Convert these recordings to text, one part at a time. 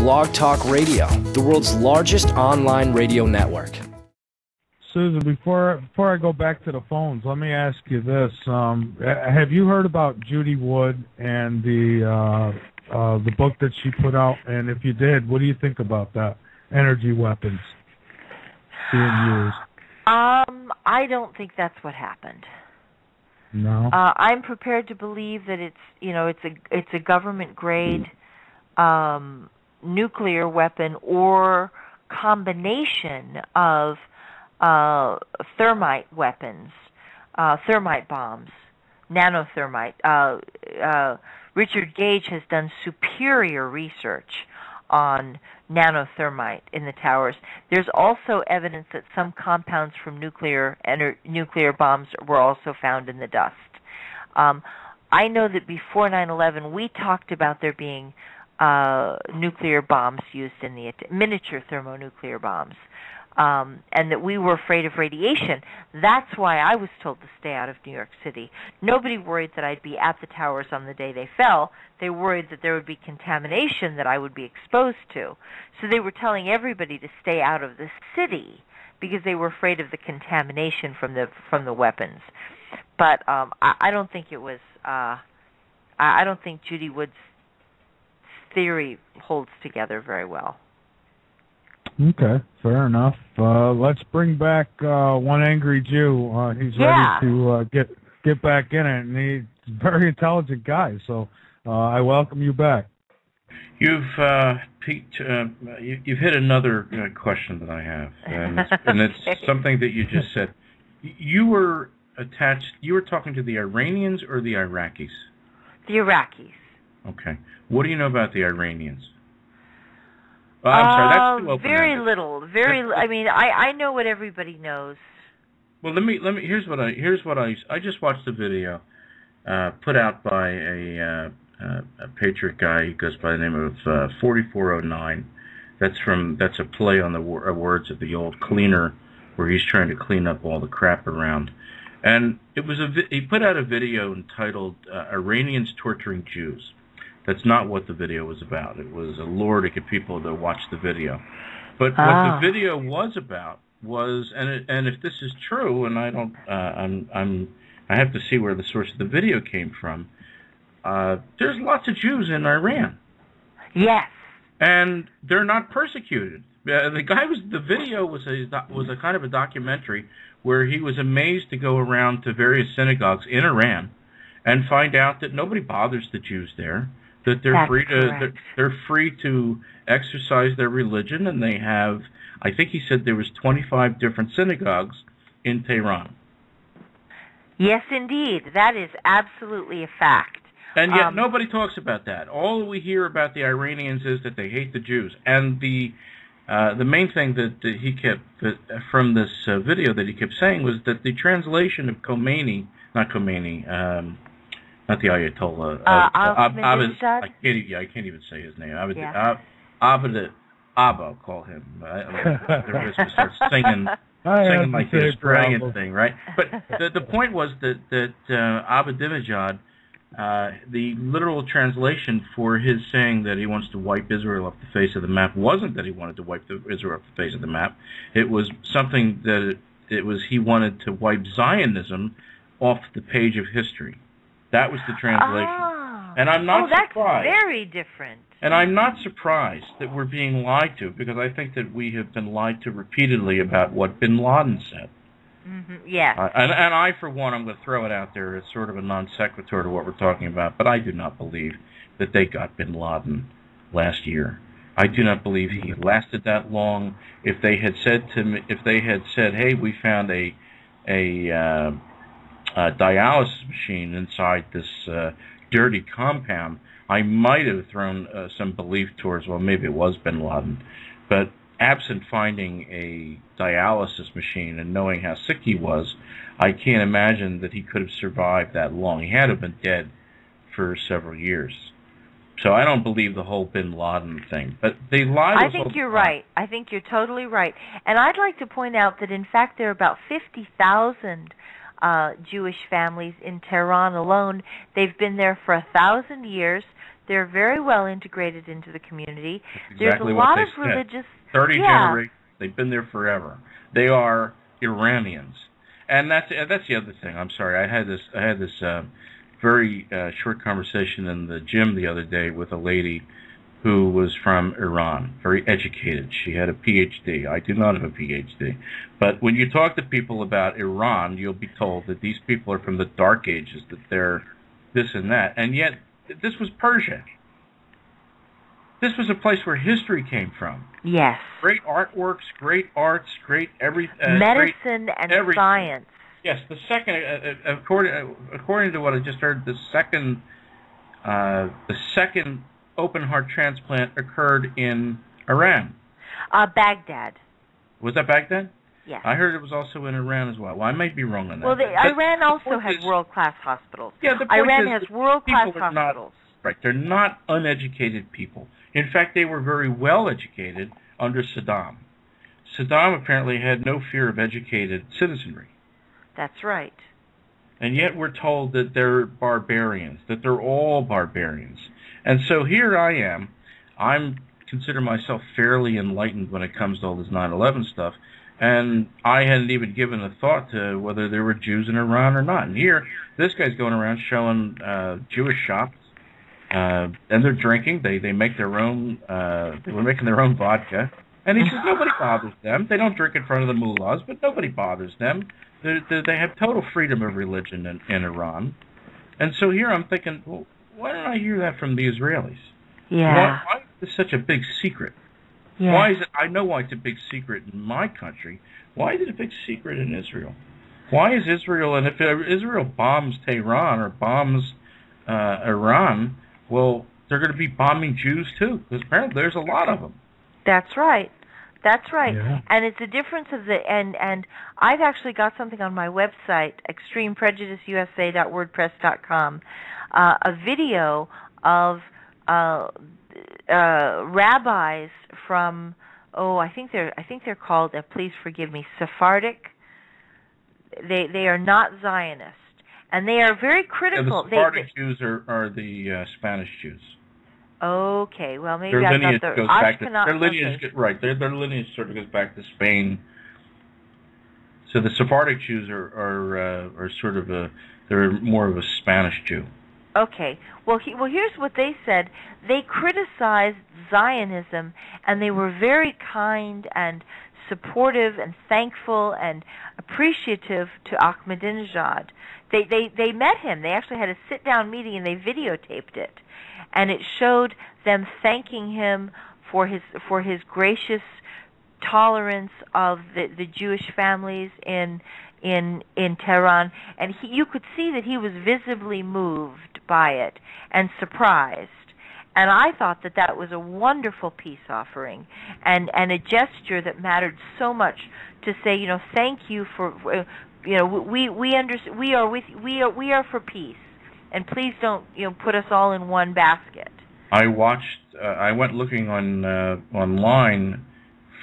Blog Talk Radio, the world's largest online radio network. Susan, before I go back to the phones, let me ask you this: have you heard about Judy Wood and the book that she put out? And if you did, what do you think about that? Energy weapons being used. I don't think that's what happened. No. I'm prepared to believe that it's a government grade nuclear weapon or combination of thermite weapons, thermite bombs, nanothermite. Richard Gage has done superior research on nanothermite in the towers. There's also evidence that some compounds from nuclear bombs were also found in the dust. I know that before 9/11, we talked about there being nuclear bombs used in the miniature thermonuclear bombs, and that we were afraid of radiation. That's why I was told to stay out of New York City. Nobody worried that I'd be at the towers on the day they fell. They worried that there would be contamination that I would be exposed to. So they were telling everybody to stay out of the city because they were afraid of the contamination from the weapons. But I don't think it was. I don't think Judy Wood's theory holds together very well. Okay, fair enough. Let's bring back one angry Jew. He's ready to get back in it, and he's a very intelligent guy. So I welcome you back. You've you've hit another question that I have, and it's something that you just said. You were talking to the Iranians or the Iraqis? The Iraqis. Okay. What do you know about the Iranians? I'm sorry, that's too open. Very little. I mean, I know what everybody knows. Well, let me. Here's what I just watched a video put out by a Patriot guy. He goes by the name of 4409. That's a play on the words of the old cleaner, where he's trying to clean up all the crap around. And it was he put out a video entitled "Iranians Torturing Jews." That's not what the video was about. It was a lure to get people to watch the video. But what the video was about was, and if this is true, and I don't, I have to see where the source of the video came from. There's lots of Jews in Iran. Yes. And they're not persecuted. The video was a kind of a documentary where he was amazed to go around to various synagogues in Iran and find out that nobody bothers the Jews there. That they're free to exercise their religion, and they have, I think he said there was 25 different synagogues in Tehran. Yes, indeed. That is absolutely a fact. And yet nobody talks about that. All we hear about the Iranians is that they hate the Jews. And the main thing that he kept from this video that he kept saying was that the translation of Khomeini, not the Ayatollah. I can't even say his name. Abba, I'll call him. The risk to start singing like the Australian thing, right? But the point was that Ahmadinejad, the literal translation for his saying that he wants to wipe Israel off the face of the map wasn't that he wanted to wipe Israel off the face of the map. It was something that he wanted to wipe Zionism off the page of history. That was the translation. And I'm not surprised. Oh, that's very different. And I'm not surprised that we're being lied to, because I think that we have been lied to repeatedly about what bin Laden said. Mm-hmm. Yeah. And I, for one, I'm going to throw it out there as sort of a non sequitur to what we're talking about, but I do not believe that they got bin Laden last year. I do not believe he lasted that long. If they had said, hey, we found a dialysis machine inside this dirty compound, I might have thrown some belief towards, well, maybe it was bin Laden. But absent finding a dialysis machine and knowing how sick he was, I can't imagine that he could have survived that long. He had to have been dead for several years. So I don't believe the whole bin Laden thing. But they lied. I think you're right. I think you're totally right. And I'd like to point out that, in fact, there are about 50,000 Jewish families in Tehran alone. They've been there for 1,000 years. They're very well integrated into the community. That's There's exactly a what lot they of said. religious... 30 yeah. generations. They've been there forever. They are Iranians. And that's the other thing. I'm sorry. I had this very short conversation in the gym the other day with a lady who was from Iran, very educated. She had a PhD. I do not have a PhD. But when you talk to people about Iran, you'll be told that these people are from the Dark Ages, that they're this and that. And yet, this was Persia. This was a place where history came from. Yes. Great artworks, great arts, great everything. Medicine and everything. science. Yes, the second, according to what I just heard, the second open heart transplant occurred in Iran. Baghdad. Was that Baghdad? Yes. I heard it was also in Iran as well. Well, I might be wrong on that. Well, Iran also has world-class hospitals. Yeah, the point Iran is has world-class people are hospitals. Right, they're not uneducated people. In fact, they were very well educated under Saddam. Saddam apparently had no fear of educated citizenry. That's right. And yet we're told that they're barbarians, that they're all barbarians. And so here I am. I consider myself fairly enlightened when it comes to all this 9/11 stuff, and I hadn't even given a thought to whether there were Jews in Iran or not. And here, this guy's going around showing Jewish shops, and they're drinking. They make their own. They were making their own vodka, and he says nobody bothers them. They don't drink in front of the mullahs, but nobody bothers them. They have total freedom of religion in Iran. And so here I'm thinking, well, why don't I hear that from the Israelis? Yeah. Why is this such a big secret? Yeah. Why is it? I know why it's a big secret in my country. Why is it a big secret in Israel? Why is Israel, and if Israel bombs Tehran or bombs Iran, well, they're going to be bombing Jews too, because apparently there's a lot of them. That's right. That's right. Yeah. And it's a difference of the and I've actually got something on my website, extremeprejudiceusa.wordpress.com, a video of rabbis from I think they're called, please forgive me, Sephardic. They are not Zionist, and they are very critical. Yeah, the Sephardic Jews are the Spanish Jews. Okay, well maybe their I lineage got the goes back to Ashkenaz. their lineage. Okay. Right, their lineage sort of goes back to Spain. So the Sephardic Jews are sort of they're more of a Spanish Jew. Okay. Well, here's what they said. They criticized Zionism, and they were very kind and supportive and thankful and appreciative to Ahmadinejad. They met him. They actually had a sit-down meeting, and they videotaped it. And it showed them thanking him for his gracious tolerance of the Jewish families in Tehran, and you could see that he was visibly moved by it and surprised. And I thought that was a wonderful peace offering and a gesture that mattered so much to say, thank you for, we are for peace. And please don't, put us all in one basket. I went looking online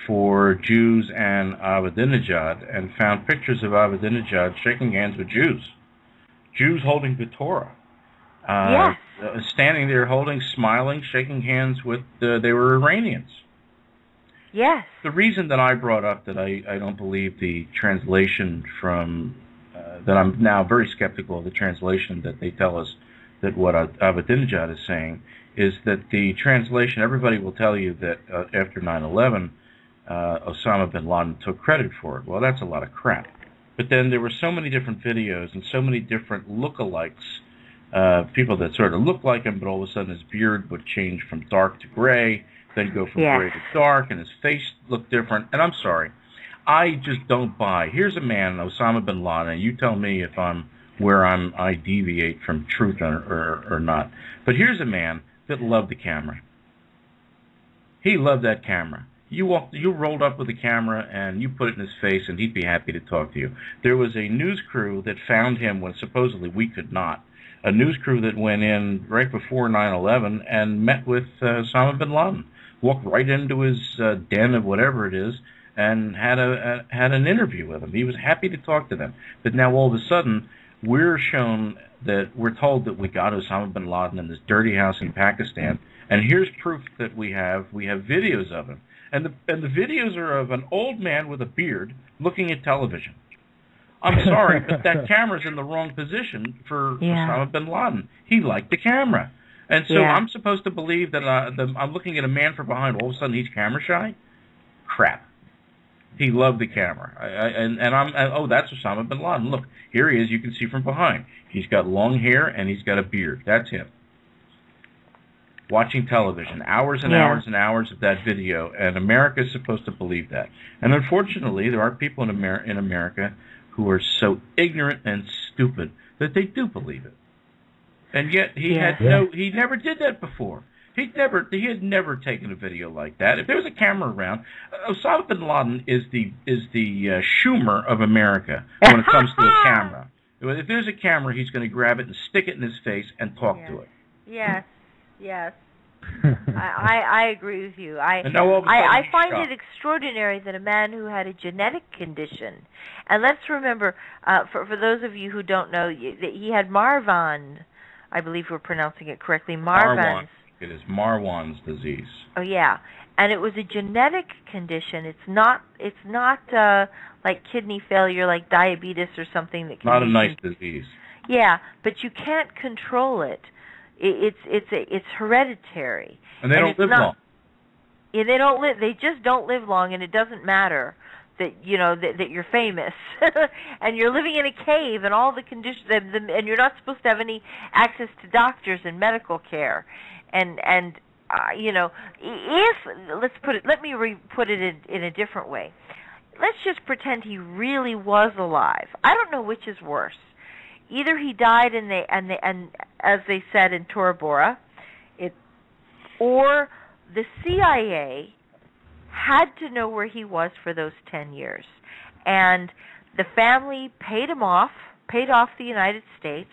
for Jews and Ahmadinejad and found pictures of Ahmadinejad shaking hands with Jews. Jews holding the Torah. Yes. Standing there holding, smiling, shaking hands with, they were Iranians. Yes. The reason that I brought up that I don't believe the translation from that I'm now very skeptical of the translation that they tell us that what Ahmadinejad is saying is that the translation, everybody will tell you that after 9/11, Osama bin Laden took credit for it. Well, that's a lot of crap. But then there were so many different videos and so many different lookalikes, people that sort of look like him, but all of a sudden his beard would change from dark to gray, then go from gray to dark, and his face looked different. And I'm sorry, I just don't buy. Here's a man, Osama bin Laden, and you tell me if I deviate from truth or not. But here's a man that loved the camera. He loved that camera. You rolled up with the camera and you put it in his face, and he'd be happy to talk to you. There was a news crew that found him when supposedly we could not. A news crew that went in right before 9/11 and met with Osama bin Laden. Walked right into his den of whatever it is and had an interview with him. He was happy to talk to them. But now all of a sudden, we're shown that we're told that we got Osama bin Laden in this dirty house in Pakistan, and here's proof that we have videos of him, and the videos are of an old man with a beard looking at television. I'm sorry, but that camera's in the wrong position for Osama bin Laden. He liked the camera, and so I'm supposed to believe that I'm looking at a man from behind. All of a sudden, he's camera shy. Crap. He loved the camera, that's Osama bin Laden. Look, here he is. You can see from behind. He's got long hair and he's got a beard. That's him. Watching television, hours and hours and hours of that video, and America is supposed to believe that. And unfortunately, there are people in America who are so ignorant and stupid that they do believe it. And yet he never did that before. He had never taken a video like that. If there was a camera around, Osama bin Laden is the Schumer of America when it comes to a camera. If there's a camera, he's going to grab it and stick it in his face and talk to it. Yes. I agree with you. I find it extraordinary that a man who had a genetic condition, and let's remember, for those of you who don't know, that he had Marwan. I believe we're pronouncing it correctly. Marwan's. It is Marwan's disease. Oh yeah, and it was a genetic condition. It's not like kidney failure, like diabetes or something that can not a nice disease. Yeah, but you can't control it. It's hereditary. And they don't live long. Yeah, they don't live. They just don't live long, and it doesn't matter that that you're famous and you're living in a cave and all the conditions, and you're not supposed to have any access to doctors and medical care. And if let me put it in a different way. Let's just pretend he really was alive. I don't know which is worse. Either he died and as they said in Tora Bora, or the CIA had to know where he was for those 10 years, and the family paid off the United States.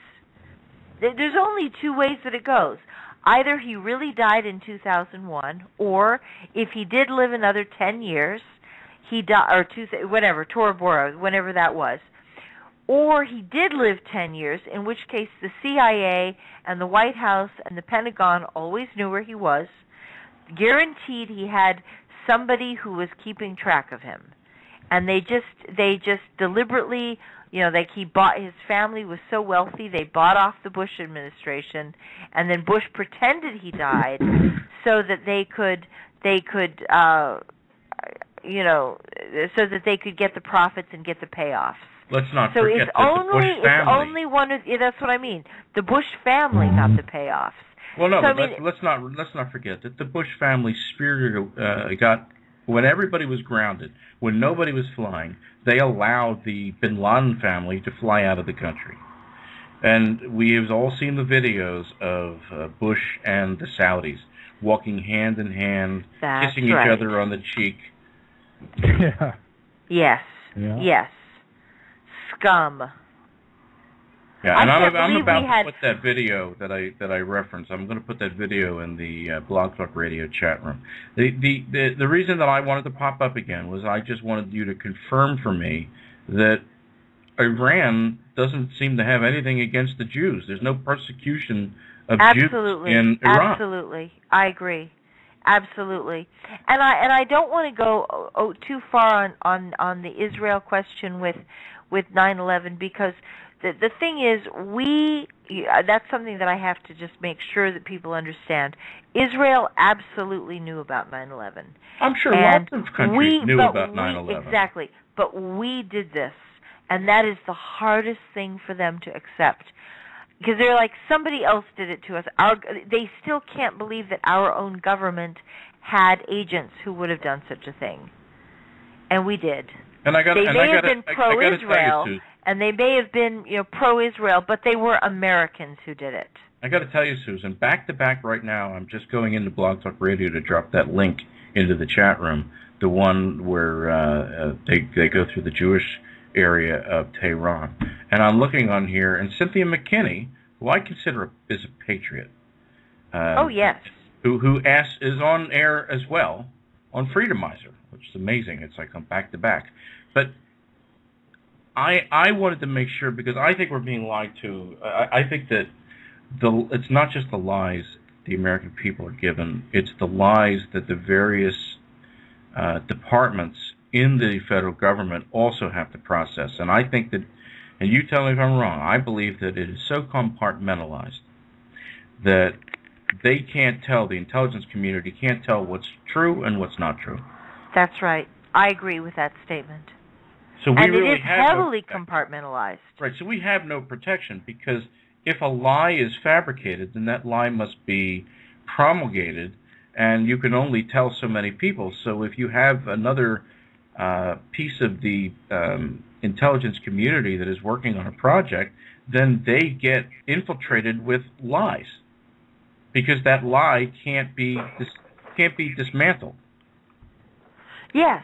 There's only two ways that it goes. Either he really died in 2001, or if he did live another 10 years, he died, or whatever, Tora Bora, whenever that was, or he did live 10 years, in which case the CIA and the White House and the Pentagon always knew where he was, guaranteed he had somebody who was keeping track of him, and they just deliberately. His family was so wealthy, they bought off the Bush administration, and then Bush pretended he died so that they could get the profits and get the payoffs. Let's not forget that the Bush family. It's only one of, that's what I mean. The Bush family got the payoffs. Well, no, so, let's not forget that the Bush family got, when everybody was grounded, when nobody was flying, they allowed the bin Laden family to fly out of the country. And we have all seen the videos of Bush and the Saudis walking hand in hand, kissing each other on the cheek. Yeah. Yes. Yeah. Yes. Scum. Yeah, and I'm about to put that video that I referenced. I'm going to put that video in the Blog Talk Radio chat room. The reason that I wanted to pop up again was I just wanted you to confirm for me that Iran doesn't seem to have anything against the Jews. There's no persecution of Jews in Iran. Absolutely, I agree. Absolutely, and I don't want to go too far on the Israel question with 9/11, because the thing is, that's something that I have to just make sure that people understand. Israel absolutely knew about 9/11. I'm sure lots of countries knew about 9/11. Exactly, but we did this, and that is the hardest thing for them to accept. Because they're like, somebody else did it to us. They still can't believe that our own government had agents who would have done such a thing. And we did. They may have been pro-Israel, and they may have been pro-Israel, but they were Americans who did it. I got to tell you, Susan, back to back right now, I'm just going into Blog Talk Radio to drop that link into the chat room, the one where they go through the Jewish area of Tehran. And I'm looking on here, and Cynthia McKinney, who I consider is a patriot. Oh, yes. Who is on air as well on Freedomizer, which is amazing. It's like I'm back to back. But I wanted to make sure, because I think we're being lied to. I think that it's not just the lies the American people are given, it's the lies that the various departments in the federal government also have to process. And I think that, and you tell me if I'm wrong, I believe that it is so compartmentalized that they can't tell, the intelligence community can't tell what's true and what's not true. That's right. I agree with that statement. So we and really it is have heavily compartmentalized. Right, so we have no protection, because if a lie is fabricated, then that lie must be promulgated, and you can only tell so many people. So if you have another piece of the intelligence community that is working on a project, then they get infiltrated with lies, because that lie can't be dismantled. Yes.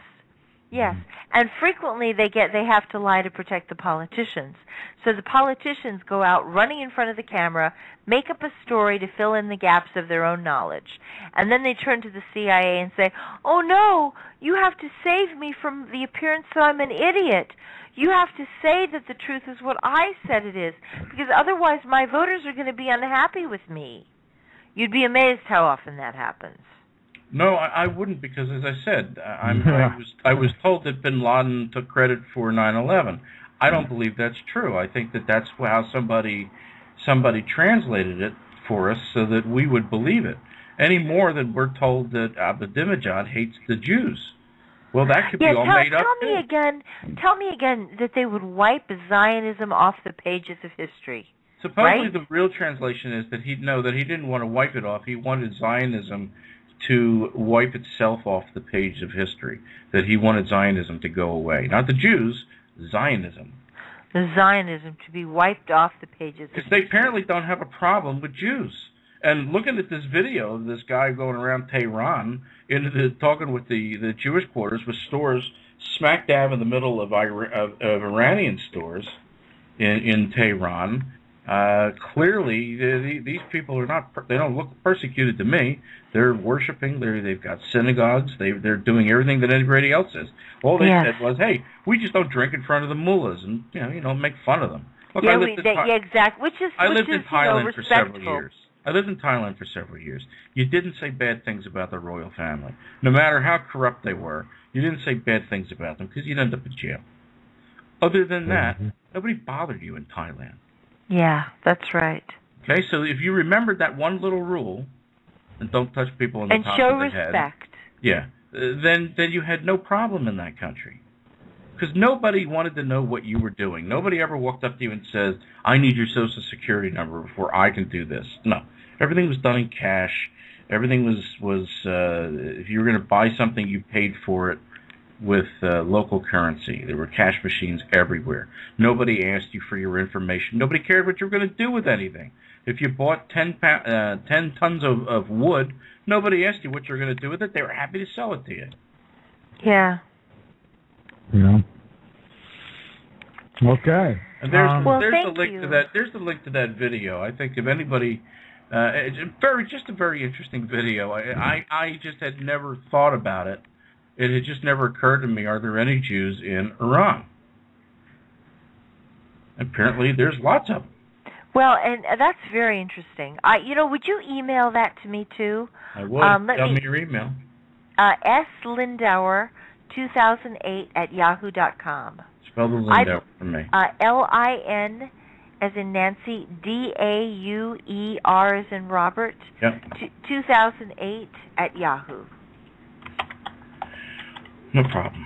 Yes, and frequently they have to lie to protect the politicians. So the politicians go out running in front of the camera, make up a story to fill in the gaps of their own knowledge. And then they turn to the CIA and say, "Oh no, you have to save me from the appearance that I'm an idiot. You have to say that the truth is what I said it is, because otherwise my voters are going to be unhappy with me." You'd be amazed how often that happens. No, I wouldn't, because as I said, I was told that Bin Laden took credit for 9/11. I don't believe that's true. I think that that's how somebody translated it for us so that we would believe it. Any more than we're told that Ahmadinejad hates the Jews. Well, that could be all made up too. Tell me again that they would wipe Zionism off the pages of history. Supposedly, right? The real translation is that he didn't want to wipe it off. He wanted Zionism to wipe itself off the page of history, that he wanted Zionism to go away. Not the Jews, Zionism. The Zionism to be wiped off the pages of history. Because they apparently don't have a problem with Jews. And looking at this video of this guy going around Tehran, talking with the Jewish quarters, with stores smack dab in the middle of Iranian stores in Tehran, clearly these people they don't look persecuted to me. They're worshiping. They've got synagogues. They're doing everything that anybody else is. All they said was, "Hey, we just don't drink in front of the mullahs, and make fun of them." Look, exactly. I lived in Thailand for several years. You didn't say bad things about the royal family, no matter how corrupt they were. You didn't say bad things about them because you'd end up in jail. Other than that, nobody bothered you in Thailand. Yeah, that's right. Okay, so if you remembered that one little rule, and don't touch people in the top of the head. And show respect. Yeah, then you had no problem in that country. Because nobody wanted to know what you were doing. Nobody ever walked up to you and said, "I need your Social Security number before I can do this." No. Everything was done in cash. Everything was if you were going to buy something, you paid for it with local currency. There were cash machines everywhere. Nobody asked you for your information. Nobody cared what you were going to do with anything. If you bought 10 tons of wood, nobody asked you what you were going to do with it. They were happy to sell it to you. Yeah. Okay. And there's the link to that. There's the link to that video. I think if anybody, it's a very interesting video. I just had never thought about it. It had just never occurred to me, are there any Jews in Iran? Apparently, there's lots of them. Well, and that's very interesting. Would you email that to me, too? I would. Tell me your email. slindauer2008@yahoo.com. Spell the Lindauer for me. LIN as in Nancy, DAUER as in Robert, 2008@yahoo. No problem.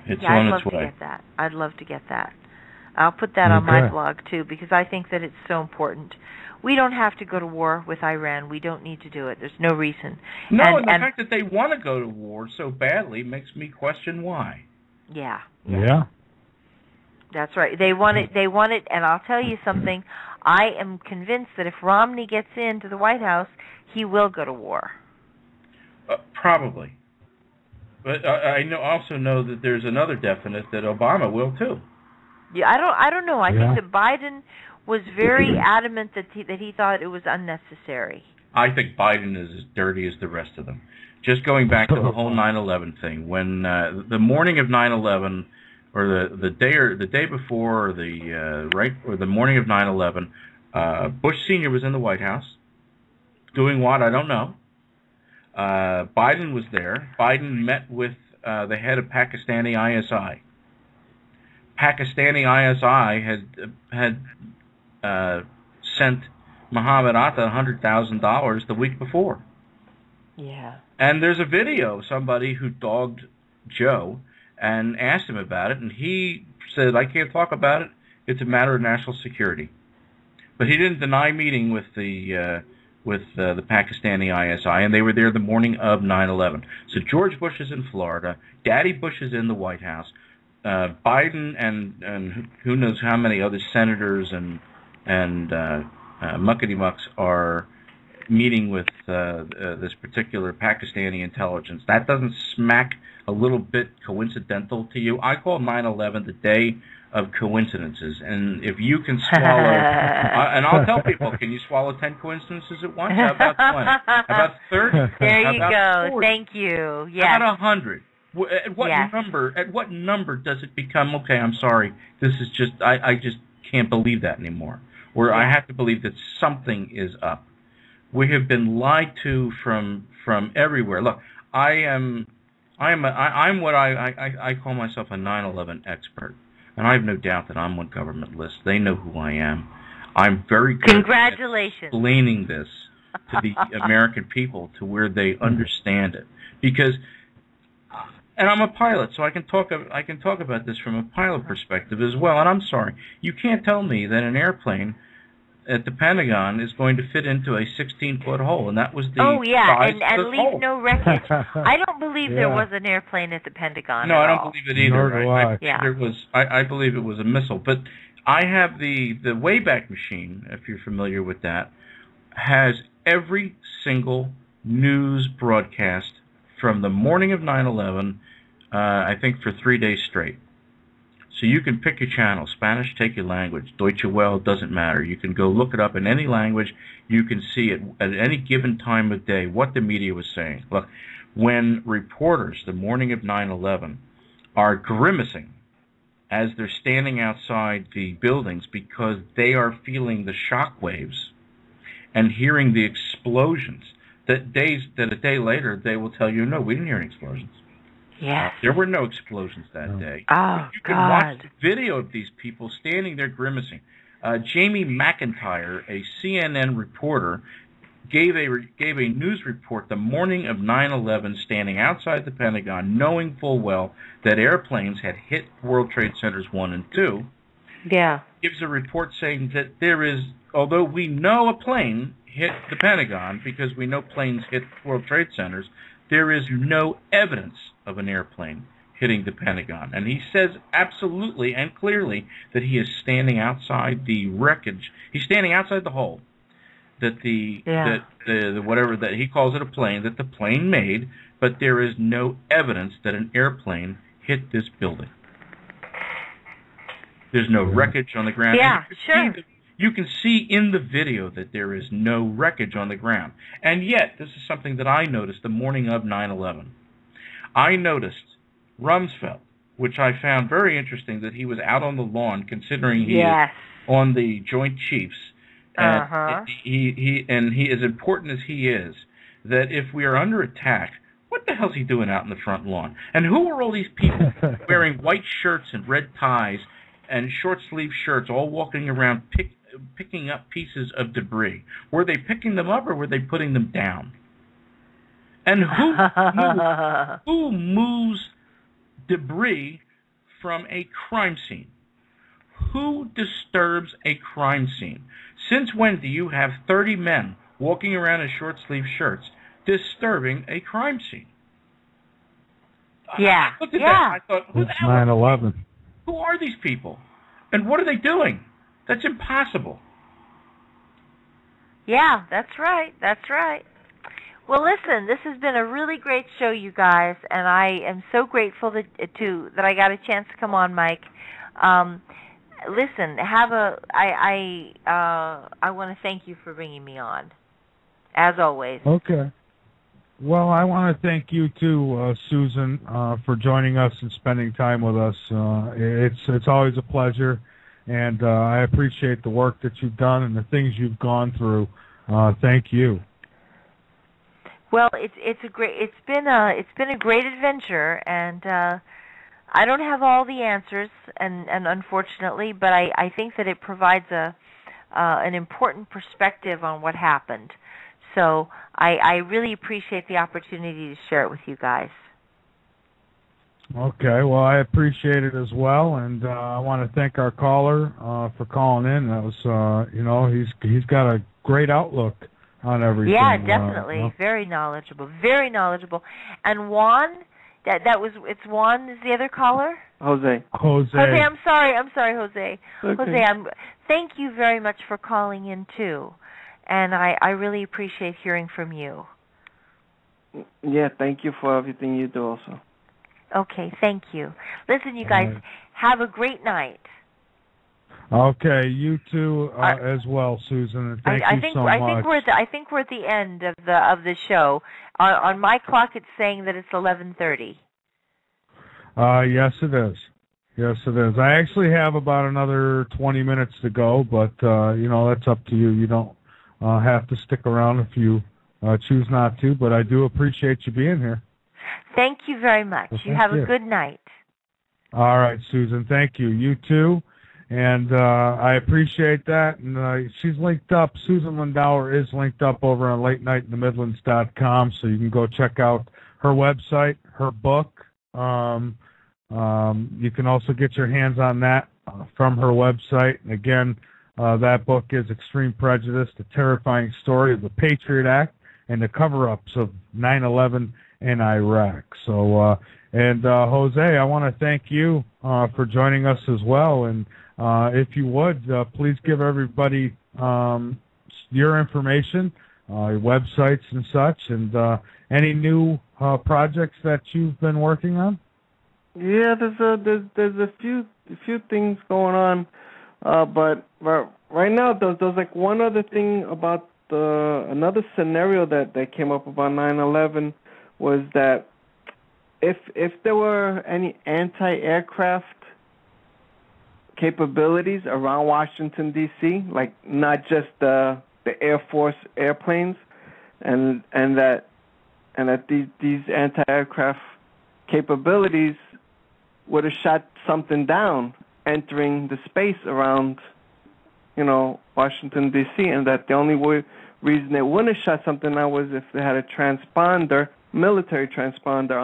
It's on its way. I'd love to get that. I'll put that on my blog, too, because I think that it's so important. We don't have to go to war with Iran. We don't need to do it. There's no reason. No, and the fact that they want to go to war so badly makes me question why. Yeah. That's right. They want it, and I'll tell you something. I am convinced that if Romney gets into the White House, he will go to war. Probably. But I also know that there's another definite that Obama will too. Yeah, I don't know. I think that Biden was very adamant that he thought it was unnecessary. I think Biden is as dirty as the rest of them. Just going back to the whole 9/11 thing, when the morning of 9/11, or the day before, or the morning of 9/11, Bush Sr. was in the White House, doing what I don't know. Biden was there. Biden met with the head of Pakistani ISI. Pakistani ISI had sent Muhammad Atta $100,000 the week before. Yeah. And there's a video of somebody who dogged Joe and asked him about it, and he said, "I can't talk about it. It's a matter of national security." But he didn't deny meeting with the Pakistani ISI, and they were there the morning of 9/11. So George Bush is in Florida, Daddy Bush is in the White House, Biden and who knows how many other senators and muckety mucks are meeting with this particular Pakistani intelligence. That doesn't smack a little bit coincidental to you? I call 9/11 the day of coincidences, and if you can swallow, and I'll tell people, can you swallow 10 coincidences at once? How about 20? How about 30? There How you about go. 40? Thank you. Yes. How about 100? At what Yes. number? At what number does it become? Okay, I'm sorry. This is just I just can't believe that anymore. Or I have to believe that something is up. We have been lied to from everywhere. Look, I'm what I call myself a 9/11 expert, and I have no doubt that I'm on government lists. They know who I am. I'm very good Congratulations. at explaining this to the American people to where they understand it. Because, and I'm a pilot, so I can talk about this from a pilot perspective as well. And I'm sorry, you can't tell me that an airplane at the Pentagon is going to fit into a 16-foot hole, and that was the size and of the leave hole. no wreckage. I don't believe there was an airplane at the Pentagon. No, I don't believe it either. Nor do I. I believe it was a missile. But I have the Wayback Machine, if you're familiar with that, has every single news broadcast from the morning of 9/11, I think for 3 days straight. So you can pick your channel. Spanish, take your language. Deutsche Welle, doesn't matter. You can go look it up in any language. You can see it at any given time of day what the media was saying. Look, when reporters, the morning of 9/11, are grimacing as they're standing outside the buildings because they are feeling the shock waves and hearing the explosions, that a day later they will tell you, no, we didn't hear any explosions. Yes. There were no explosions that day. Oh, you can watch the video of these people standing there grimacing. Jamie McIntyre, a CNN reporter, gave a news report the morning of 9/11, standing outside the Pentagon, knowing full well that airplanes had hit World Trade Centers 1 and 2. Yeah. Gives a report saying that there is, although we know a plane hit the Pentagon because we know planes hit World Trade Centers, there is no evidence of an airplane hitting the Pentagon. And he says absolutely and clearly that he is standing outside the wreckage. He's standing outside the hole that the whatever that he calls it a plane, that the plane made, but there is no evidence that an airplane hit this building. There's no wreckage on the ground. Yeah, sure. You can see in the video that there is no wreckage on the ground. And yet, this is something that I noticed the morning of 9/11. I noticed Rumsfeld, which I found very interesting, that he was out on the lawn, considering he is on the Joint Chiefs. And he as important as he is, that if we are under attack, what the hell's he doing out in the front lawn? And who are all these people wearing white shirts and red ties and short-sleeve shirts, all walking around picking up pieces of debris? Were they picking them up or were they putting them down? And who moves debris from a crime scene? Who disturbs a crime scene? Since when do you have 30 men walking around in short-sleeve shirts disturbing a crime scene? Yeah. I looked at that. I thought, who the hell? 9/11. Who are these people? And what are they doing? That's impossible. Yeah, that's right. That's right. Well, listen, this has been a really great show, you guys, and I am so grateful that I got a chance to come on, Mike. Listen, I want to thank you for bringing me on, as always. Okay. Well, I want to thank you too, Susan, for joining us and spending time with us. It's always a pleasure, and I appreciate the work that you've done and the things you've gone through. Thank you. Well, it's been a great adventure, and I don't have all the answers, and unfortunately, but I think that it provides an important perspective on what happened. So I really appreciate the opportunity to share it with you guys. Okay, well, I appreciate it as well, and I want to thank our caller for calling in. That was, he's got a great outlook on everything. Yeah, definitely, very knowledgeable, very knowledgeable. And Juan, it's Juan is the other caller. Jose, I'm sorry, Jose. Okay. Jose, thank you very much for calling in too. And I really appreciate hearing from you. Yeah, thank you for everything you do also. Okay, thank you. Listen, you guys, have a great night. Okay, you too as well, Susan. Thank you so much. I think we're at the end of the show. On my clock, it's saying that it's 11:30. Yes, it is. Yes, it is. I actually have about another 20 minutes to go, but that's up to you. You don't have to stick around if you choose not to, but I do appreciate you being here. Thank you very much. Well, you have a good night. All right, Susan. Thank you. You too. And I appreciate that. And she's linked up. Susan Lindauer is linked up over on latenightinthe.midlands.com, so you can go check out her website, her book. You can also get your hands on that from her website. And again, that book is Extreme Prejudice, the terrifying story of the Patriot Act and the cover-ups of 9/11 in Iraq. So, Jose, I want to thank you for joining us as well. And if you would, please give everybody your information, your websites and such, and any new projects that you've been working on. Yeah, there's a few things going on, but right now there's like one other thing about another scenario that came up about 9/11 was that if there were any anti-aircraft capabilities around Washington D.C., like not just the Air Force airplanes, and that these anti-aircraft capabilities would have shot something down entering the space around, Washington D.C., and that the only reason they wouldn't have shot something down was if they had a transponder, military transponder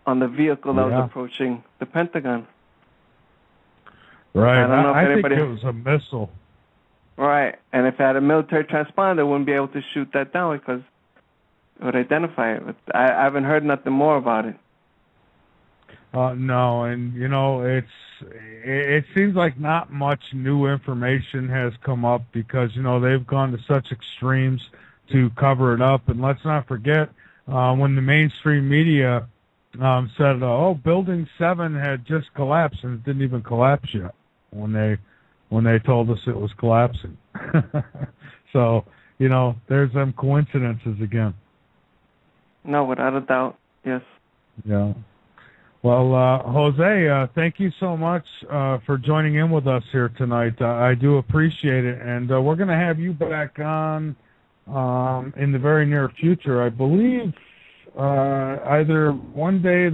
on the vehicle that was approaching the Pentagon. Right. I think it was a missile. Right. And if it had a military transponder, they wouldn't be able to shoot that down because it would identify it. But I haven't heard nothing more about it. No, and it seems like not much new information has come up because they've gone to such extremes to cover it up. And let's not forget when the mainstream media said, Building 7 had just collapsed, and it didn't even collapse yet when they told us it was collapsing. So there's them coincidences again. No, without a doubt, yes. Yeah. Well, Jose, thank you so much for joining in with us here tonight. I do appreciate it, and we're going to have you back on in the very near future. I believe either one day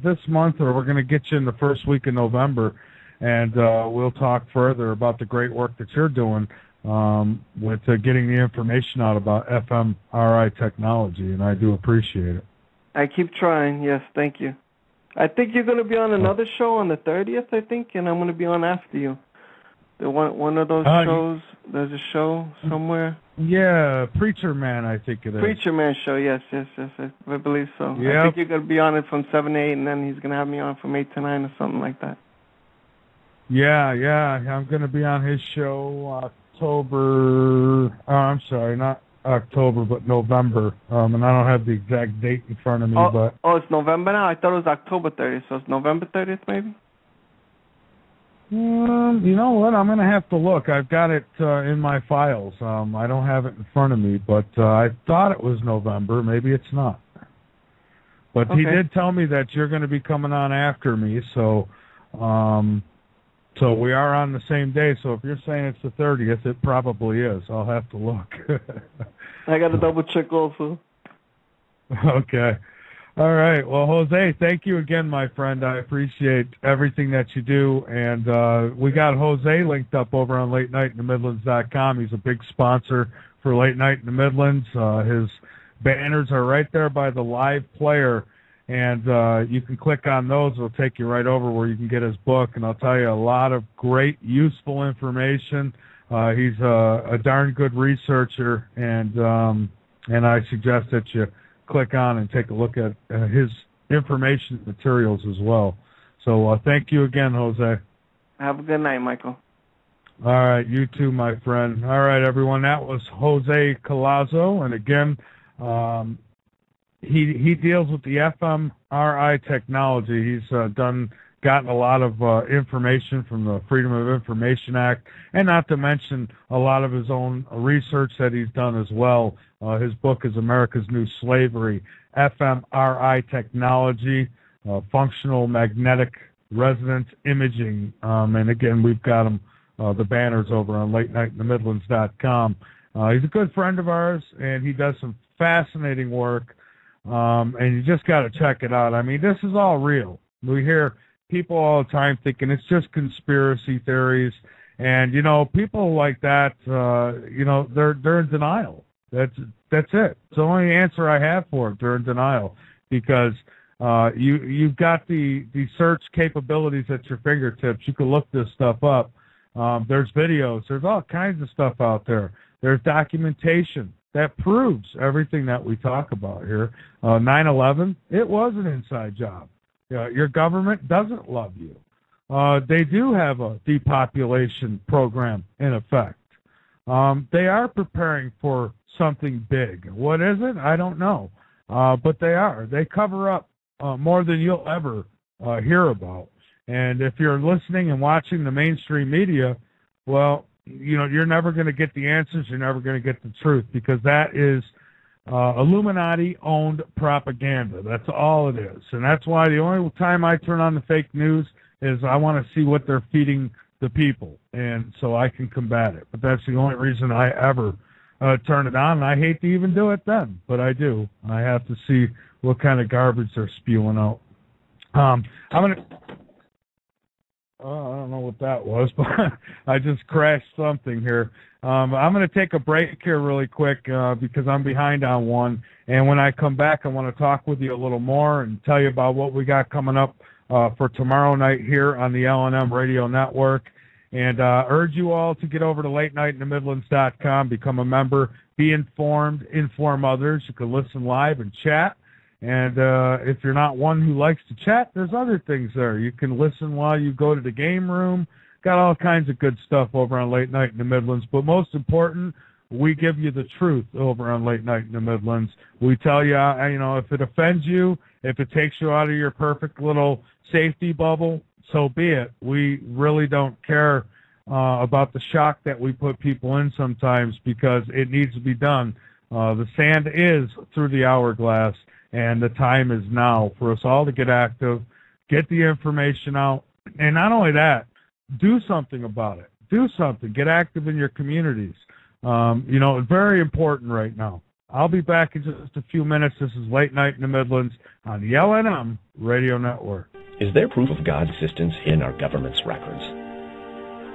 this month, or we're going to get you in the first week of November, and we'll talk further about the great work that you're doing with getting the information out about fMRI technology, and I do appreciate it. I keep trying. Yes, thank you. I think you're going to be on another show on the 30th, I think, and I'm going to be on after you. One of those shows, there's a show somewhere. Yeah, Preacher Man, I think it is. Preacher Man show, yes, I believe so. Yep. I think you're going to be on it from 7 to 8, and then he's going to have me on from 8 to 9 or something like that. Yeah, I'm going to be on his show not October, but November. And I don't have the exact date in front of me. But it's November now? I thought it was October 30th, so it's November 30th maybe? You know what? I'm going to have to look. I've got it in my files. I don't have it in front of me, but I thought it was November. Maybe it's not. But Okay. he did tell me that you're going to be coming on after me, so so we are on the same day. So if you're saying it's the 30th, it probably is. I'll have to look. I got to double check also. Okay. All right. Well, Jose, thank you again, my friend. I appreciate everything that you do. And we got Jose linked up over on LateNightInTheMidlands.com. He's a big sponsor for Late Night in the Midlands. His banners are right there by the live player, and you can click on those. It'll take you right over where you can get his book. And I'll tell you, a lot of great, useful information. He's a darn good researcher, and I suggest that you click on and take a look at his information materials as well. So thank you again, Jose. Have a good night, Michael. All right, you too, my friend. All right, everyone, that was Jose Collazo, and again, he deals with the fMRI technology. He's gotten a lot of information from the Freedom of Information Act, and not to mention a lot of his own research that he's done as well. His book is America's New Slavery, fMRI Technology, Functional Magnetic Resonance Imaging. And again, we've got him, the banners over on LateNightInTheMidlands.com. He's a good friend of ours, and he does some fascinating work, and you just got to check it out. I mean, this is all real. We hear people all the time thinking it's just conspiracy theories, and, you know, people like that, you know, they're in denial. That's it. It's the only answer I have for it. They're in denial because you've got the search capabilities at your fingertips. You can look this stuff up. There's videos. There's all kinds of stuff out there. There's documentation that proves everything that we talk about here. 9/11, it was an inside job. Your government doesn't love you. They do have a depopulation program in effect. They are preparing for something big. What is it? I don't know. But they are. They cover up more than you'll ever hear about. And if you're listening and watching the mainstream media, well, you know, you're never going to get the answers. You're never going to get the truth, because that is Illuminati-owned propaganda. That's all it is. And that's why the only time I turn on the fake news is I want to see what they're feeding the people, and so I can combat it. But that's the only reason I ever turn it on. And I hate to even do it then, but I do. I have to see what kind of garbage they're spewing out. I'm going to... I don't know what that was, but I just crashed something here. I'm going to take a break here really quick because I'm behind on one. And when I come back, I want to talk with you a little more and tell you about what we got coming up for tomorrow night here on the LNM Radio Network. And urge you all to get over to LateNightInTheMidlands.com, become a member, be informed, inform others. You can listen live and chat. And if you're not one who likes to chat, there's other things there. You can listen while you go to the game room. Got all kinds of good stuff over on Late Night in the Midlands. But most important, we give you the truth over on Late Night in the Midlands. We tell you, you know, if it offends you, if it takes you out of your perfect little safety bubble, so be it. We really don't care about the shock that we put people in sometimes, because it needs to be done. The sand is through the hourglass, and the time is now for us all to get active, get the information out, and not only that, do something about it. Do something. Get active in your communities. You know, it's very important right now. I'll be back in just a few minutes. This is Late Night in the Midlands on the LNM Radio Network. Is there proof of God's existence in our government's records?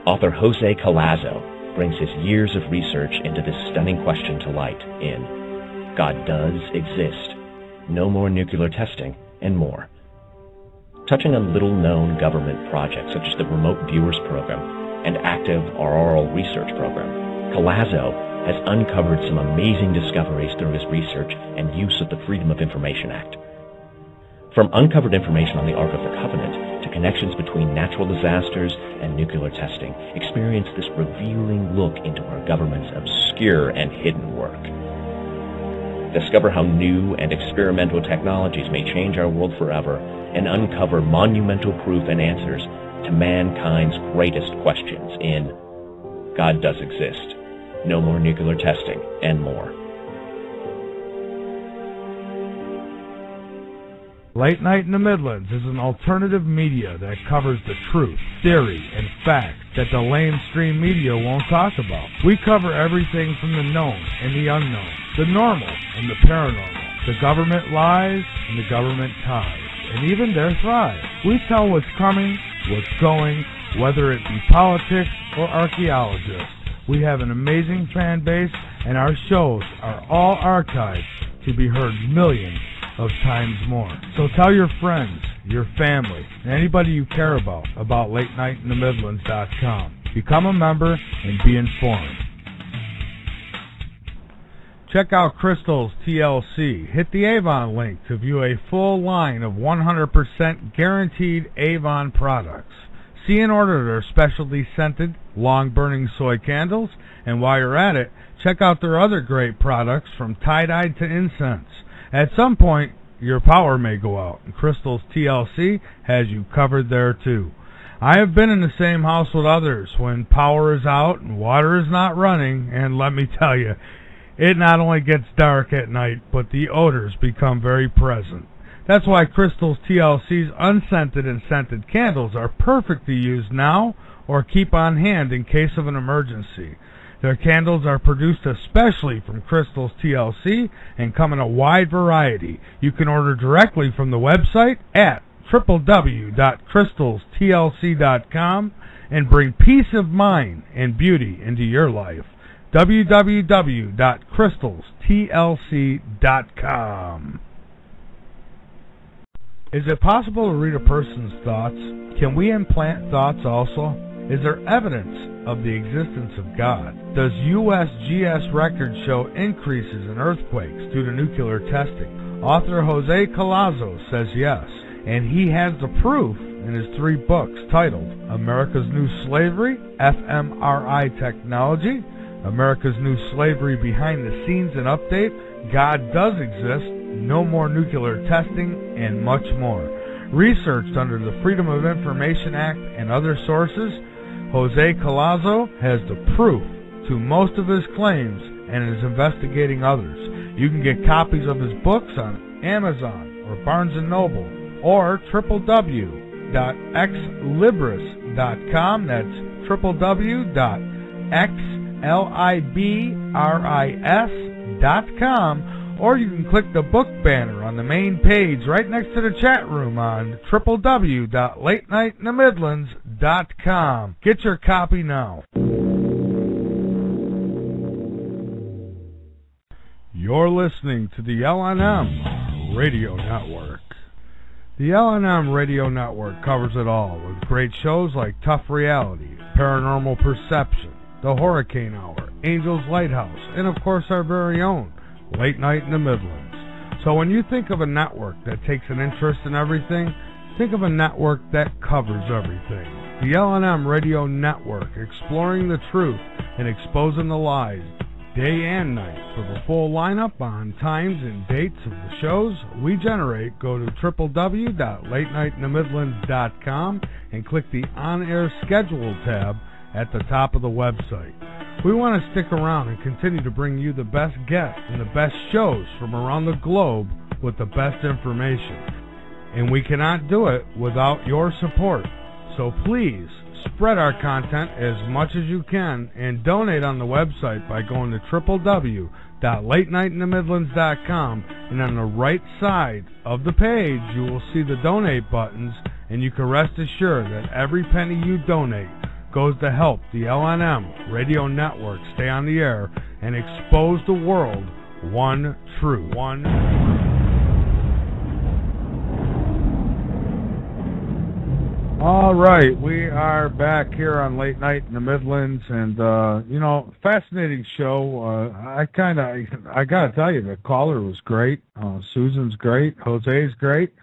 Author Jose Collazo brings his years of research into this stunning question to light in God Does Exist, No More Nuclear Testing, and more. Touching on little-known government projects such as the Remote Viewers Program and Active Auroral Research Program, Collazo has uncovered some amazing discoveries through his research and use of the Freedom of Information Act. From uncovered information on the Ark of the Covenant to connections between natural disasters and nuclear testing, experience this revealing look into our government's obscure and hidden work. Discover how new and experimental technologies may change our world forever, and uncover monumental proof and answers to mankind's greatest questions in God Does Exist, No More Nuclear Testing, and more. Late Night in the Midlands is an alternative media that covers the truth, theory, and facts that the lamestream media won't talk about. We cover everything from the known and the unknown, the normal and the paranormal, the government lies and the government ties, and even their thrive. We tell what's coming, what's going, whether it be politics or archaeologists. We have an amazing fan base, and our shows are all archived to be heard millions of times more. So tell your friends, your family, and anybody you care about LateNightInTheMidlands.com. Become a member and be informed. Check out Crystal's TLC. Hit the Avon link to view a full line of 100% guaranteed Avon products. See and order their specialty scented, long-burning soy candles, and while you're at it, check out their other great products from tie-dye to incense. At some point, your power may go out, and Crystal's TLC has you covered there too. I have been in the same house with others when power is out and water is not running, and let me tell you, it not only gets dark at night, but the odors become very present. That's why Crystal's TLC's unscented and scented candles are perfect to use now or keep on hand in case of an emergency. Their candles are produced especially from Crystal's TLC and come in a wide variety. You can order directly from the website at www.crystalstlc.com and bring peace of mind and beauty into your life. www.crystalstlc.com. Is it possible to read a person's thoughts? Can we implant thoughts also? Is there evidence of the existence of God? Does USGS records show increases in earthquakes due to nuclear testing? Author Jose Collazo says yes, and he has the proof in his 3 books titled America's New Slavery, fMRI Technology, America's New Slavery Behind the Scenes and Update, God Does Exist, No More Nuclear Testing, and much more. Researched under the Freedom of Information Act and other sources, Jose Collazo has the proof to most of his claims and is investigating others. You can get copies of his books on Amazon or Barnes & Noble or www.xlibris.com. That's www.xlibris.com. Or you can click the book banner on the main page right next to the chat room on www.LateNightInTheMidlands.com. Get your copy now. You're listening to the LNM Radio Network. The LNM Radio Network covers it all with great shows like Tough Reality, Paranormal Perception, The Hurricane Hour, Angel's Lighthouse, and of course our very own Late Night in the Midlands. So when you think of a network that takes an interest in everything, think of a network that covers everything. The LNM Radio Network, exploring the truth and exposing the lies day and night. For the full lineup on times and dates of the shows we generate, go to www.LateNightInTheMidlands.com and click the On-Air Schedule tab at the top of the website. We want to stick around and continue to bring you the best guests and the best shows from around the globe with the best information. And we cannot do it without your support. So please spread our content as much as you can and donate on the website by going to www.LateNightInTheMidlands.com, and on the right side of the page you will see the donate buttons, and you can rest assured that every penny you donate goes to help the LNM Radio Network stay on the air and expose the world one truth. All right, we are back here on Late Night in the Midlands, and fascinating show. I gotta tell you, the caller was great. Susan's great. Jose's great.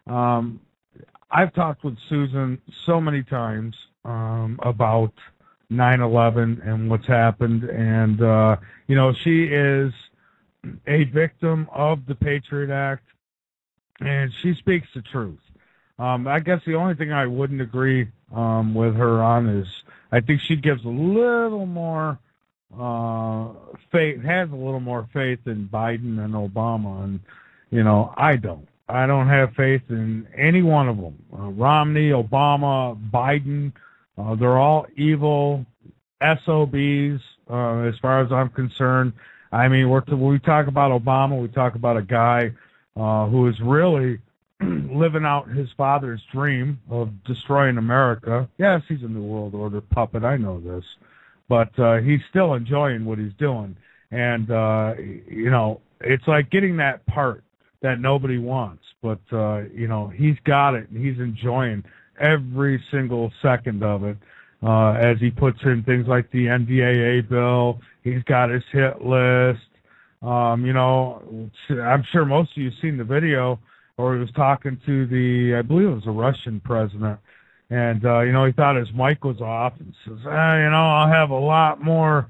I've talked with Susan so many times about 9/11 and what's happened, and she is a victim of the Patriot Act, and she speaks the truth. I guess the only thing I wouldn't agree with her on is I think she gives a little more faith, has a little more faith in Biden and Obama, and I don't. I don't have faith in any one of them. Romney, Obama, Biden, they're all evil SOBs as far as I'm concerned. I mean, when we talk about Obama, we talk about a guy who is really living out his father's dream of destroying America. Yes, he's a New World Order puppet, I know this. But he's still enjoying what he's doing. And, it's like getting that part that nobody wants. But, he's got it, and he's enjoying every single second of it as he puts in things like the NDAA bill. He's got his hit list. I'm sure most of you have seen the video, or he was talking to I believe it was a Russian president, and, he thought his mic was off and says, I'll have a lot more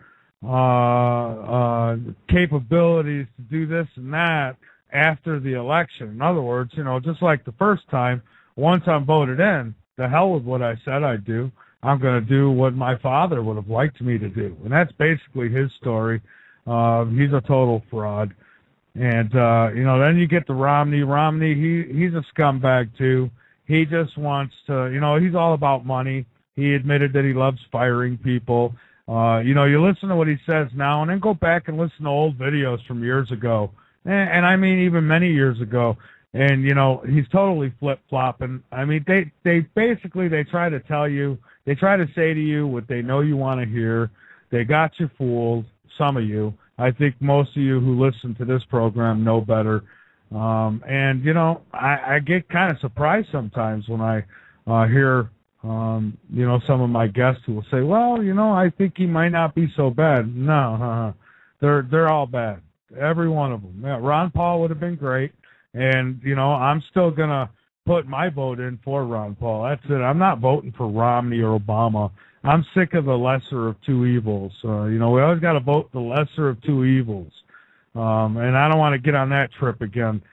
capabilities to do this and that after the election. In other words, just like the first time, once I'm voted in, the hell with what I said I'd do. I'm going to do what my father would have liked me to do. And that's basically his story. He's a total fraud. And, then you get to Romney. Romney, he's a scumbag, too. He just wants to, he's all about money. He admitted that he loves firing people. You listen to what he says now and then go back and listen to old videos from years ago. And I mean, even many years ago. And, he's totally flip-flopping. I mean, they basically, they try to tell you, they try to say to you what they know you want to hear. They got you fooled, some of you. I think most of you who listen to this program know better. And, I get kind of surprised sometimes when I hear, some of my guests who will say, well, I think he might not be so bad. No, they're all bad. Every one of them. Yeah, Ron Paul would have been great. And, I'm still going to put my vote in for Ron Paul. That's it. I'm not voting for Romney or Obama. I'm sick of the lesser of two evils. We always got to vote the lesser of two evils. And I don't want to get on that trip again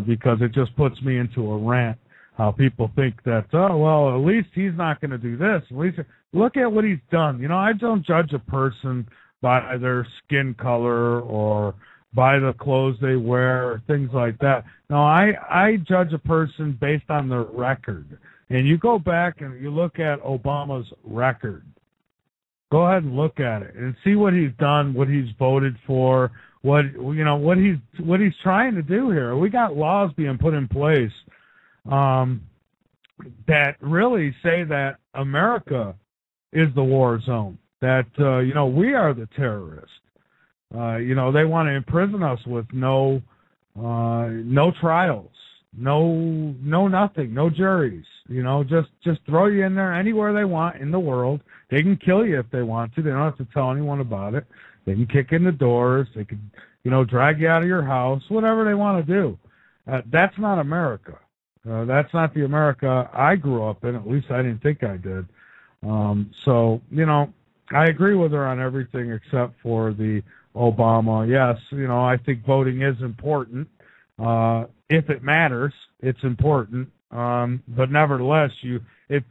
because it just puts me into a rant. How people think that, at least he's not going to do this. At least look at what he's done. I don't judge a person by their skin color or by the clothes they wear or things like that. No, I judge a person based on their record. And you go back and you look at Obama's record. Go ahead and look at it and see what he's done, what he's voted for, what he's trying to do here. We got laws being put in place that really say that America is the war zone, that we are the terrorists. They want to imprison us with no trials, no nothing, no juries. Just throw you in there anywhere they want in the world. They can kill you if they want to. They don't have to tell anyone about it. They can kick in the doors. They can, drag you out of your house, whatever they want to do. That's not America. That's not the America I grew up in. At least I didn't think I did. I agree with her on everything except for the Obama. Yes, I think voting is important. If it matters, it's important. But nevertheless, if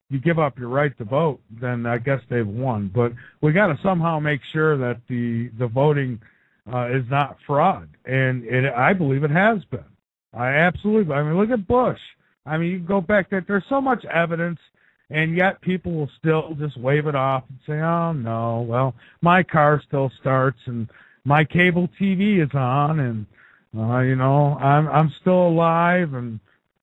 you give up your right to vote, then I guess they've won. But we got to somehow make sure that the voting is not fraud, and I believe it has been. I mean, look at Bush. I mean, you can go back there. There's so much evidence, and yet people will still just wave it off and say, oh, no, well, my car still starts, and my cable TV is on, and, I'm still alive, and,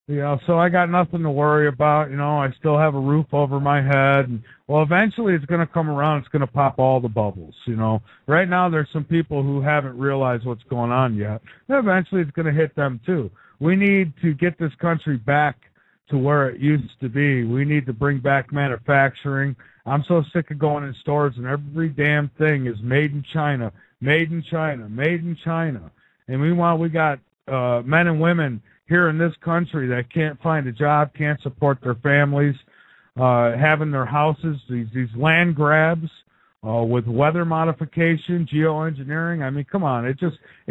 so I got nothing to worry about. I still have a roof over my head. And, well, eventually it's going to come around. It's going to pop all the bubbles, Right now there's some people who haven't realized what's going on yet. And eventually it's going to hit them, too. We need to get this country back to where it used to be. We need to bring back manufacturing. I'm so sick of going in stores and every damn thing is made in China, made in China, made in China. And meanwhile, we got men and women here in this country that can't find a job, can't support their families, having their houses, these land grabs with weather modification, geoengineering. I mean, come on, it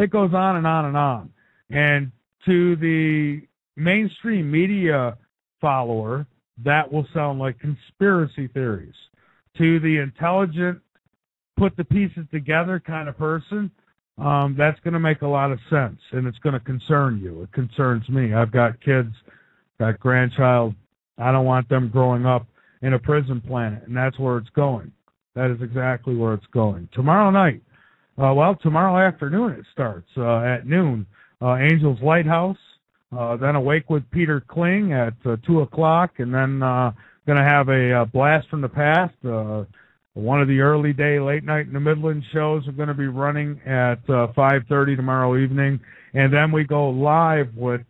goes on and on and on. And to the mainstream media follower, that will sound like conspiracy theories. To the intelligent, put the pieces together kind of person, that's going to make a lot of sense, and it's going to concern you. It concerns me. I've got kids, got grandchild. I don't want them growing up in a prison planet, and that's where it's going. That is exactly where it's going. Tomorrow night, tomorrow afternoon it starts at noon. Angels Lighthouse, then Awake with Peter Kling at 2 o'clock, and then going to have a blast from the past. One of the early day late night in the Midland shows are going to be running at 5:30 tomorrow evening, and then we go live with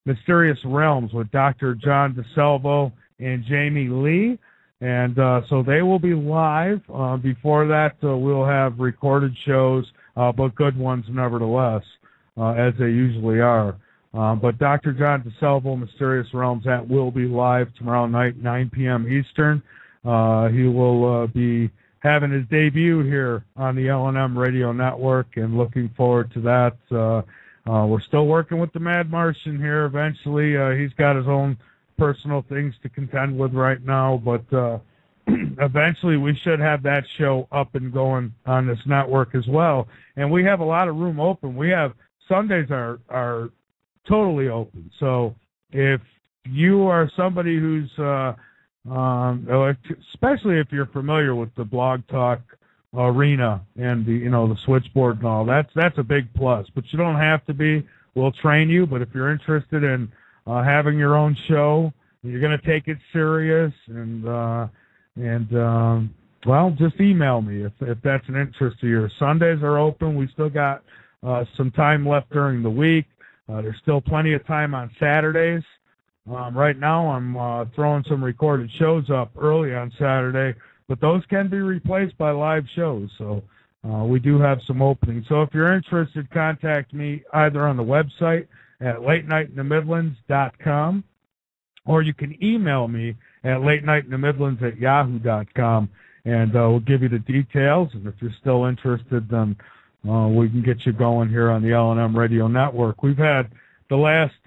Mysterious Realms with Dr. John DeSalvo and Jamie Lee, and so they will be live. Before that, we'll have recorded shows, but good ones nevertheless, as they usually are. But Dr. John DeSalvo, Mysterious Realms, that will be live tomorrow night, 9 p.m. Eastern. He will be having his debut here on the LNM Radio Network, and looking forward to that. We're still working with the Mad Martian here. Eventually, he's got his own personal things to contend with right now, but eventually we should have that show up and going on this network as well. And we have a lot of room open. We have Sundays are totally open. So if you are somebody who's especially if you're familiar with the Blog Talk arena and the switchboard and all, that's a big plus. But you don't have to be. We'll train you. But if you're interested in having your own show, you're going to take it serious, and just email me if that's an interest of yours. Sundays are open. We still got some time left during the week. There's still plenty of time on Saturdays. Right now I'm throwing some recorded shows up early on Saturday, but those can be replaced by live shows. So we do have some openings. So if you're interested, contact me either on the website at latenightinthemidlands.com, or you can email me at latenightinthemidlands@yahoo.com, and we'll give you the details. And if you're still interested, then we can get you going here on the LNM Radio Network. We've had the last,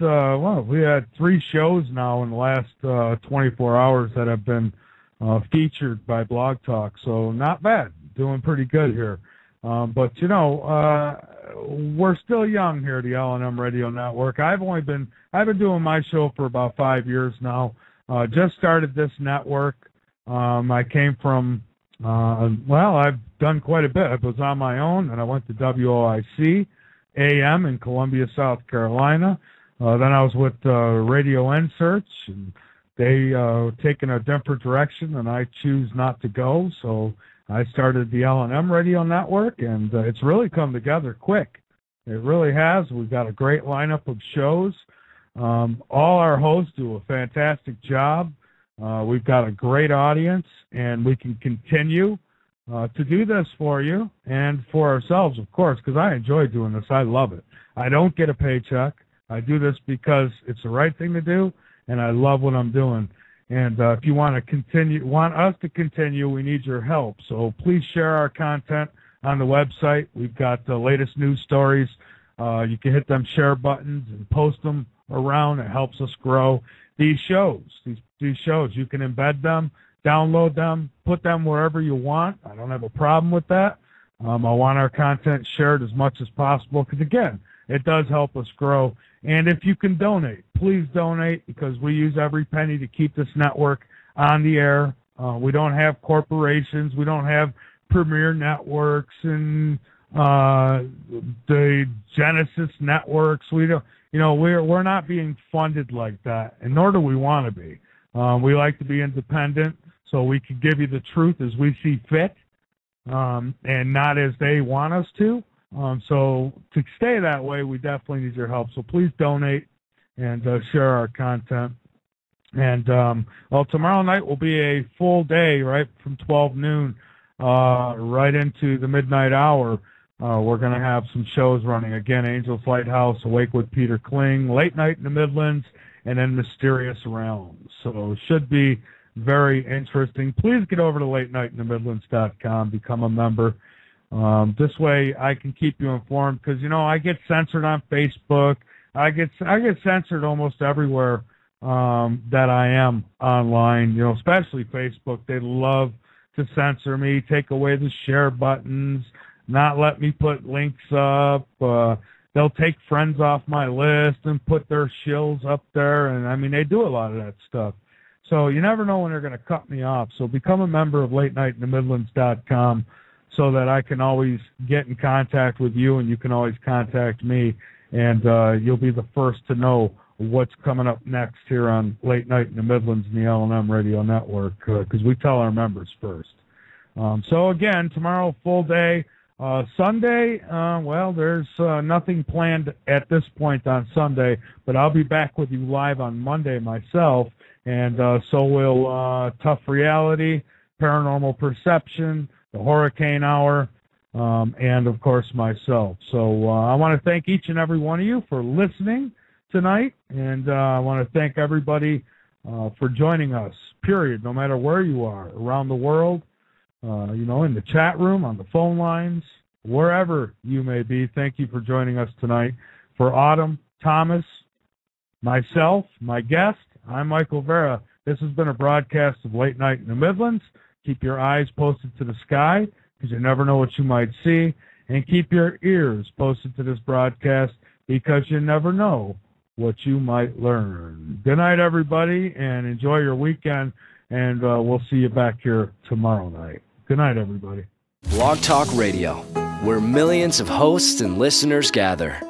we had 3 shows now in the last 24 hours that have been featured by Blog Talk, so not bad. Doing pretty good here. But, we're still young here at the LNM Radio Network. I've been doing my show for about 5 years now. Just started this network. I came from, I've done quite a bit. I was on my own, and I went to WOIC AM in Columbia, South Carolina. Then I was with Radio N-Search, and they taken a different direction, and I choose not to go. So I started the LNM Radio Network, and it's really come together quick. It really has. We've got a great lineup of shows. All our hosts do a fantastic job. We've got a great audience, and we can continue to do this for you and for ourselves, of course, because I enjoy doing this. I love it. I don't get a paycheck. I do this because it's the right thing to do, and I love what I'm doing. And if you want us to continue, we need your help. So please share our content on the website. We've got the latest news stories. You can hit them share buttons and post them around. It helps us grow these shows. These shows, you can embed them, download them, put them wherever you want. I don't have a problem with that. I want our content shared as much as possible because, again, it does help us grow. And if you can donate, please donate, because we use every penny to keep this network on the air. We don't have corporations. We don't have Premier Networks and the Genesis Networks. We don't, we're not being funded like that, and nor do we want to be. We like to be independent, so we can give you the truth as we see fit, and not as they want us to. So to stay that way, we definitely need your help. So please donate and share our content. And tomorrow night will be a full day, right from 12 noon right into the midnight hour. We're going to have some shows running. Again, Angels Lighthouse, Awake with Peter Kling, Late Night in the Midlands, and then Mysterious Realms. So it should be very interesting. Please get over to latenightinthemidlands.com, become a member. This way I can keep you informed because, I get censored on Facebook. I get censored almost everywhere that I am online. Especially Facebook. They love to censor me, take away the share buttons, not let me put links up. They'll take friends off my list and put their shills up there, and they do a lot of that stuff. So you never know when they're going to cut me off. So become a member of LateNightInTheMidlands.com so that I can always get in contact with you, and you can always contact me, and you'll be the first to know what's coming up next here on Late Night in the Midlands and the LNM Radio Network, because we tell our members first. So again, tomorrow, full day. Sunday, there's nothing planned at this point on Sunday, but I'll be back with you live on Monday myself, and so will Tough Reality, Paranormal Perception, the Hurricane Hour, and, of course, myself. So I want to thank each and every one of you for listening tonight, and I want to thank everybody for joining us, period, no matter where you are around the world, in the chat room, on the phone lines, wherever you may be. Thank you for joining us tonight. For Autumn, Thomas, myself, my guest, I'm Michael Vera. This has been a broadcast of Late Night in the Midlands. Keep your eyes posted to the sky, because you never know what you might see, and keep your ears posted to this broadcast, because you never know what you might learn. Good night, everybody, and enjoy your weekend, and we'll see you back here tomorrow night. Good night, everybody. Blog Talk Radio, where millions of hosts and listeners gather.